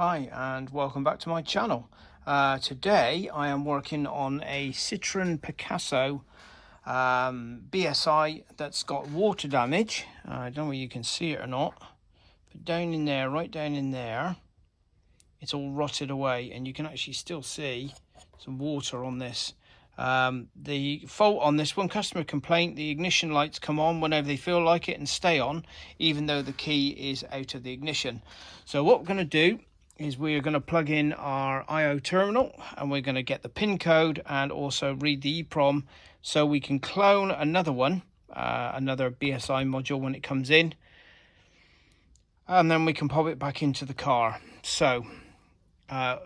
Hi and welcome back to my channel. Today I am working on a Citroen Picasso BSI that's got water damage. I don't know whether you can see it or not, but down in there, right down in there, it's all rotted away and you can actually still see some water on this. The fault on this one, customer complaint, the ignition lights come on whenever they feel like it and stay on even though the key is out of the ignition. So what we're going to do is we're going to plug in our I/O terminal and we're going to get the pin code and also read the EEPROM so we can clone another one, another BSI module when it comes in, and then we can pop it back into the car. So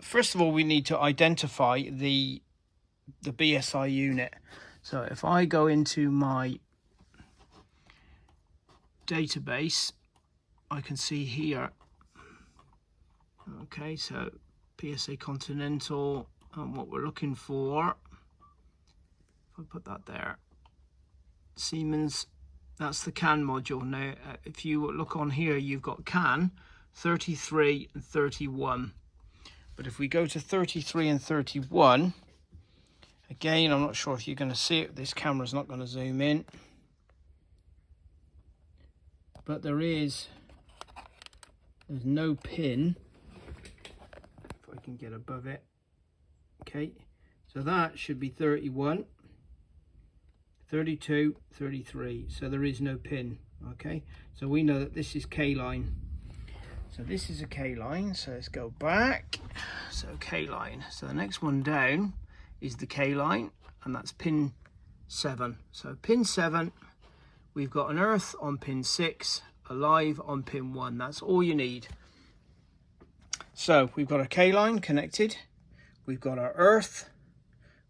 first of all, we need to identify the BSI unit. So if I go into my database, I can see here, okay, so PSA Continental, and what we're looking for, if I put that there, Siemens, that's the CAN module. Now if you look on here, you've got CAN 33 and 31, but if we go to 33 and 31, again, I'm not sure if you're going to see it, this camera's not going to zoom in, but there's no pin. If I can get above it, okay, so that should be 31, 32, 33, so there is no pin. Okay, so we know that this is K line, so this is a K line. So let's go back. So K line, so the next one down is the K line, and that's pin 7. So pin 7, we've got an earth on pin 6, a live on pin 1. That's all you need. So we've got a K line connected, we've got our earth,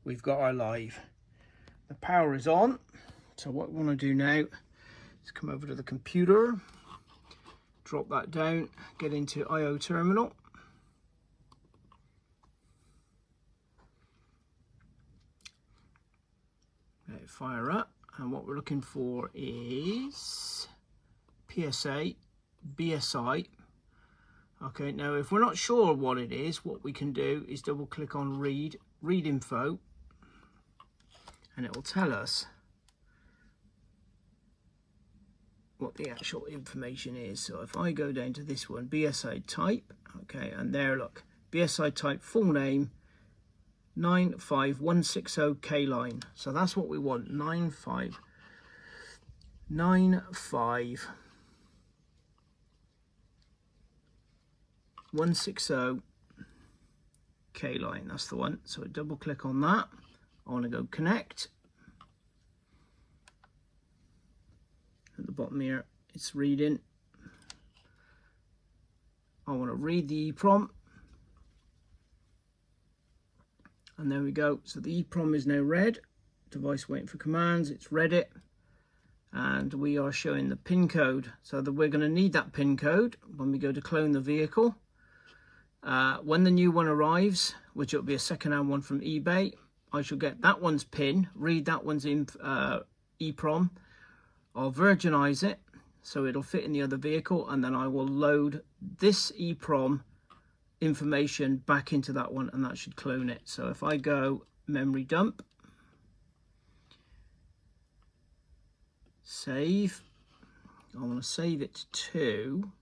we've got our live. The power is on. So what we want to do now is come over to the computer, drop that down, get into I/O terminal. Let it fire up, and what we're looking for is PSA BSI. Okay, now if we're not sure what it is, what we can do is double click on read info, and it will tell us what the actual information is. So if I go down to this one, BSI type, okay, and there, look, BSI type, full name 95160 K line. So that's what we want, 95160 K line, that's the one. So I double click on that. I want to go connect. At the bottom here, it's reading. I want to read the EEPROM. And there we go. So the EEPROM is now read. Device waiting for commands. It's read it. And we are showing the pin code. So that we're going to need that pin code when we go to clone the vehicle. When the new one arrives, which will be a second-hand one from eBay, I shall get that one's pin, read that one's EEPROM. I'll virginize it so it'll fit in the other vehicle, and then I will load this EEPROM information back into that one, and that should clone it. So if I go memory dump, save, I want to save it to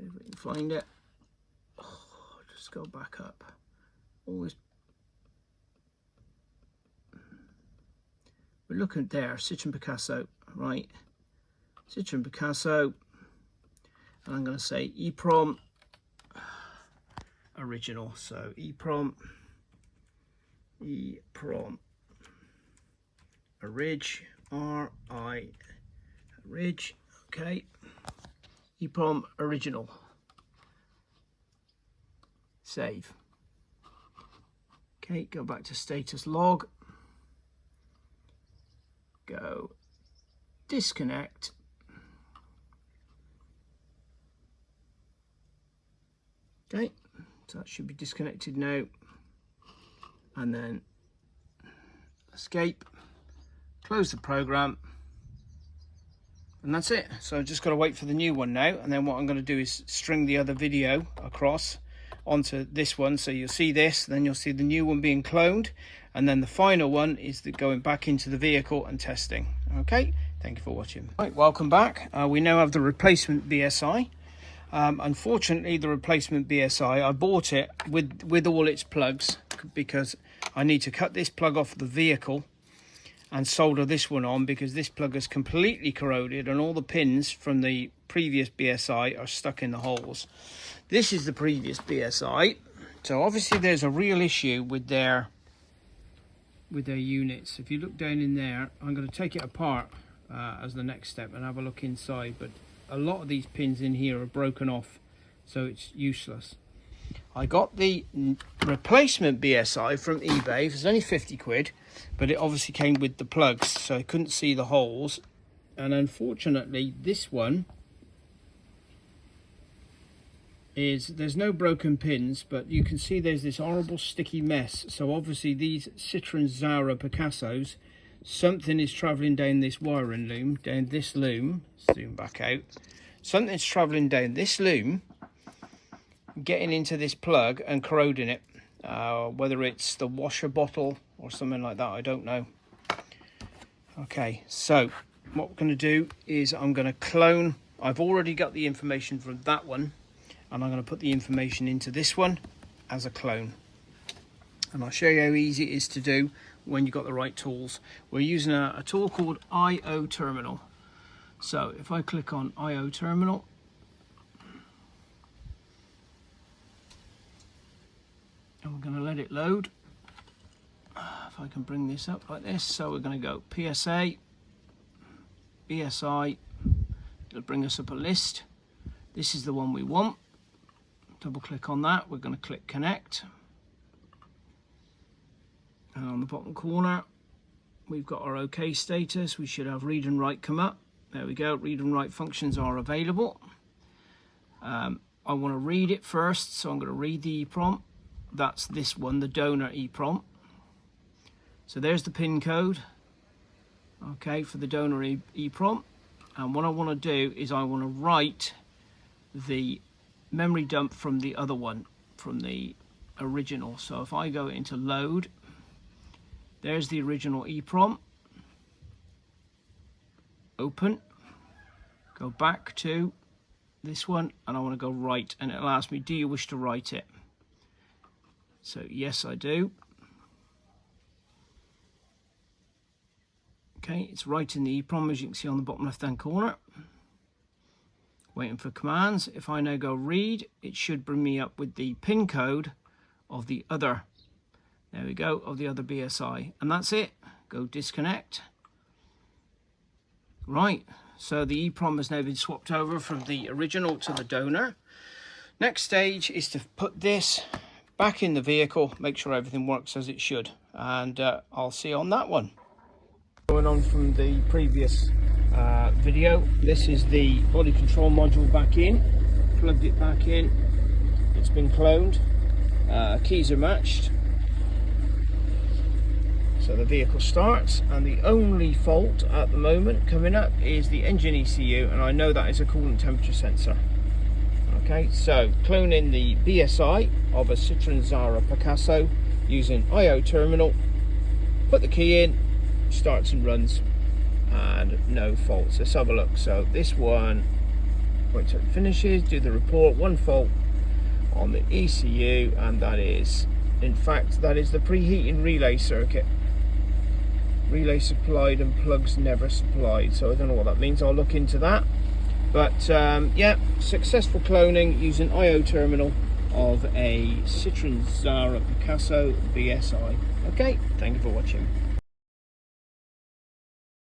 if we can find it. Oh, just go back up. Always, we're looking there, Citroen Picasso, right? Citroen Picasso, and I'm going to say EEPROM original. So EEPROM orig, R-I, orig, okay. EEPROM original. Save. Okay, go back to status log. Go disconnect. Okay, so that should be disconnected now. And then escape, close the program, And that's it. So I've just got to wait for the new one now, and then what I'm going to do is string the other video across onto this one, so you'll see this, then you'll see the new one being cloned, and then the final one is going back into the vehicle and testing. Okay, thank you for watching. Right, welcome back. We now have the replacement BSI. Unfortunately, the replacement BSI, I bought it with all its plugs because I need to cut this plug off the vehicle and solder this one on, because this plug is completely corroded and all the pins from the previous BSI are stuck in the holes. This is the previous BSI, so obviously there's a real issue with their units. If you look down in there, I'm going to take it apart as the next step and have a look inside, but a lot of these pins in here are broken off, so it's useless. I got the replacement BSI from eBay. It was only 50 quid, but it obviously came with the plugs, so I couldn't see the holes. And unfortunately, this one there's no broken pins, but you can see there's this horrible sticky mess. So obviously these Citroen xsara Picassos, something is traveling down this wiring loom, down this loom. Zoom back out. Something's traveling down this loom, getting into this plug and corroding it. Whether it's the washer bottle or something like that, I don't know. Okay, so what we're going to do is I'm going to clone. I've already got the information from that one, and I'm going to put the information into this one as a clone. And I'll show you how easy it is to do when you've got the right tools. We're using a tool called IO Terminal. So if I click on IO Terminal, and we're going to let it load. If I can bring this up like this, so we're going to go PSA, BSI, it'll bring us up a list. This is the one we want. Double click on that, we're going to click connect. And on the bottom corner, we've got our OK status. We should have read and write come up. There we go, read and write functions are available. I want to read it first, so I'm going to read the EEPROM. That's this one, the donor EEPROM. So there's the pin code, okay, for the donor EEPROM. And what I want to do is I want to write the memory dump from the other one, from the original. So if I go into load, there's the original EEPROM. Open, go back to this one, and I want to go write, and it'll ask me, do you wish to write it? So yes, I do. Okay, it's writing the EEPROM, as you can see on the bottom left hand corner. Waiting for commands. If I now go read, it should bring me up with the pin code of the other, there we go, of the other BSI. And that's it. Go disconnect. Right, so the EEPROM has now been swapped over from the original to the donor. Next stage is to put this back in the vehicle, make sure everything works as it should, and I'll see you on that one. Going on from the previous video, this is the body control module back in, plugged it back in, it's been cloned, keys are matched, so the vehicle starts, and the only fault at the moment coming up is the engine ECU, and I know that is a coolant temperature sensor. Okay, so cloning the BSI of a Citroen xsara Picasso using IO Terminal, put the key in, starts and runs, and no faults. Let's have a look. So this one, wait till it finishes, do the report, one fault on the ECU, and that is, in fact, that is the preheating relay circuit. Relay supplied and plugs never supplied, so I don't know what that means. I'll look into that. But yeah, successful cloning using IO Terminal of a Citroen xsara Picasso BSI. Okay, thank you for watching.